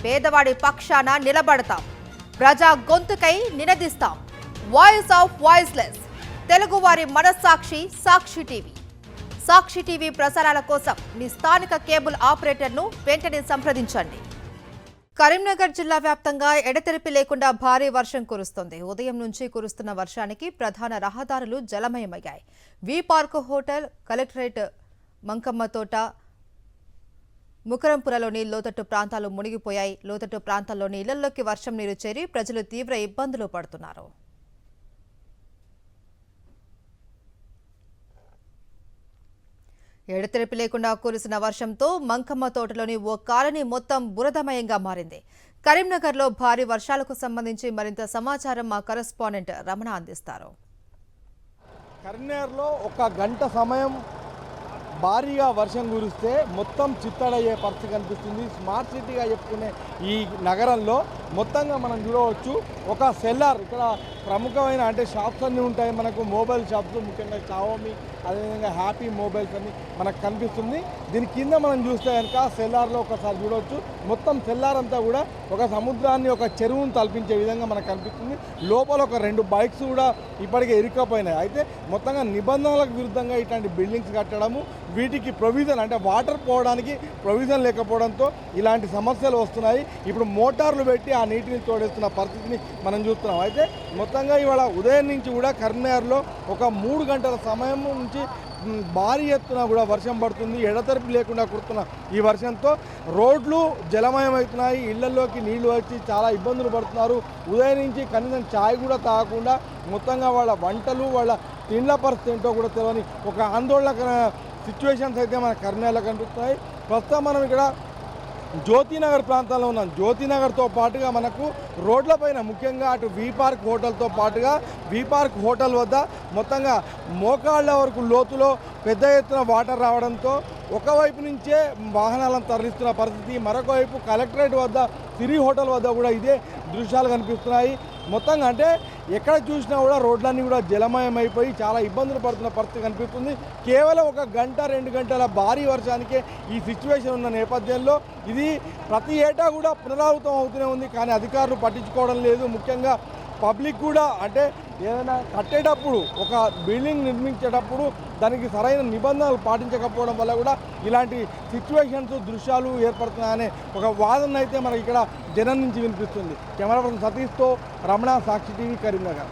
పేదవాడి పక్షాన నిలబడతాం, ప్రజా గొంతుకై నినదిస్తాం. వాయిస్ ఆఫ్ వాయిస్లెస్, తెలుగువారి మనస్సాక్షి సాక్షి టీవీ. సాక్షి టీవీ ప్రసారాల కోసం మీ స్థానిక కేబుల్ ఆపరేటర్ను వెంటనే సంప్రదించండి. కరీంనగర్ జిల్లా వ్యాప్తంగా ఎడతెరిపి లేకుండా భారీ వర్షం కురుస్తోంది. ఉదయం నుంచి కురుస్తున్న వర్షానికి ప్రధాన రహదారులు జలమయమయ్యాయి. వి పార్క్ హోటల్, కలెక్టరేట్, మంకమ్మ తోట, ముకరంపురలోని లోతట్టు ప్రాంతాలు మునిగిపోయాయి. లోతట్టు ప్రాంతాల్లోని ఇళ్లలోకి వర్షం నీరు చేరి ప్రజలు తీవ్ర ఇబ్బందులు పడుతున్నారు. ఎడతెరిపి లేకుండా కురిసిన వర్షంతో మంకమ్మ తోటలోని ఓ కాలనీ మొత్తం బురదమయంగా మారింది. కరీంనగర్లో భారీ వర్షాలకు సంబంధించి మరింత సమాచారం మా కరెస్పాండెంట్ రమణ అందిస్తారు. కరీంనగర్లో ఒక గంట సమయం భారీగా వర్షం కురిస్తే మొత్తం చిత్తడయ్యే పరిస్థితి కనిపిస్తుంది. స్మార్ట్ సిటీగా చెప్పుకునే ఈ నగరంలో మొత్తంగా మనం చూడవచ్చు ఒక సెల్లార్. ఇక్కడ ప్రముఖమైన అంటే షాప్స్ అన్నీ ఉంటాయి మనకు, మొబైల్ షాప్స్, ముఖ్యంగా షావోమి, అదేవిధంగా హ్యాపీ మొబైల్స్ అని మనకు కనిపిస్తుంది. దీని కింద మనం చూస్తే కనుక సెల్లార్లో ఒకసారి చూడవచ్చు. మొత్తం సెల్లార్ అంతా కూడా ఒక సముద్రాన్ని, ఒక చెరువును తలపించే విధంగా మనకు కనిపిస్తుంది. లోపల ఒక 2 బైక్స్ కూడా ఇప్పటికే ఇరుక్కపోయినాయి. అయితే మొత్తంగా నిబంధనలకు విరుద్ధంగా ఇట్లాంటి బిల్డింగ్స్ కట్టడము, వీటికి ప్రొవిజన్ అంటే వాటర్ పోవడానికి ప్రొవిజన్ లేకపోవడంతో ఇలాంటి సమస్యలు వస్తున్నాయి. ఇప్పుడు మోటార్లు పెట్టి ఆ నీటిని తోడేస్తున్న పరిస్థితిని మనం చూస్తున్నాం. అయితే మొత్తంగా ఇవాళ ఉదయం నుంచి కూడా కరీంనగర్లో ఒక 3 గంటల సమయం నుంచి భారీ ఎత్తున కూడా వర్షం పడుతుంది. ఎడతెరిపి లేకుండా కుడుతున్న ఈ వర్షంతో రోడ్లు జలమయమవుతున్నాయి. ఇళ్లలోకి నీళ్లు వచ్చి చాలా ఇబ్బందులు పడుతున్నారు. ఉదయం నుంచి కనీసం ఛాయ్ కూడా తాగకుండా మొత్తంగా వాళ్ళ వంటలు, వాళ్ళ తిండ్ల పరిస్థితి ఏంటో కూడా తెలియని ఒక ఆందోళన సిచ్యువేషన్స్ అయితే మన కరీంనగర్లో కనిపిస్తున్నాయి. ప్రస్తుతం మనం ఇక్కడ జ్యోతినగర్ ప్రాంతంలో ఉన్నాం. జ్యోతినగర్తో పాటుగా మనకు రోడ్లపైన ముఖ్యంగా అటు వి పార్క్ హోటల్తో పాటుగా వి పార్క్ హోటల్ వద్ద మొత్తంగా మోకాళ్ళ వరకు లోతులో పెద్ద ఎత్తున వాటర్ రావడంతో ఒకవైపు నుంచే వాహనాలను తరలిస్తున్న పరిస్థితి, మరొక వైపు కలెక్టరేట్ వద్ద, సిరి హోటల్ వద్ద కూడా ఇదే దృశ్యాలు కనిపిస్తున్నాయి. మొత్తంగా అంటే ఎక్కడ చూసినా కూడా రోడ్లన్నీ కూడా జలమయమైపోయి చాలా ఇబ్బందులు పడుతున్న పరిస్థితి కనిపిస్తుంది. కేవలం ఒక గంట 2 గంటల భారీ వర్షానికే ఈ సిచ్యువేషన్ ఉన్న నేపథ్యంలో ఇది ప్రతి ఏటా కూడా పునరావృతం అవుతూనే ఉంది. కానీ అధికారులు పట్టించుకోవడం లేదు. ముఖ్యంగా పబ్లిక్ కూడా అంటే ఏదైనా కట్టేటప్పుడు, ఒక బిల్డింగ్ నిర్మించేటప్పుడు దానికి సరైన నిబంధనలు పాటించకపోవడం వల్ల కూడా ఇలాంటి సిచ్యువేషన్స్, దృశ్యాలు ఏర్పడుతున్నాయనే ఒక వాదన అయితే మనకి ఇక్కడ జనం నుంచి వినిపిస్తుంది. కెమెరా పర్సన్ సతీష్తో రమణ, సాక్షి టీవీ, కరీంనగర్.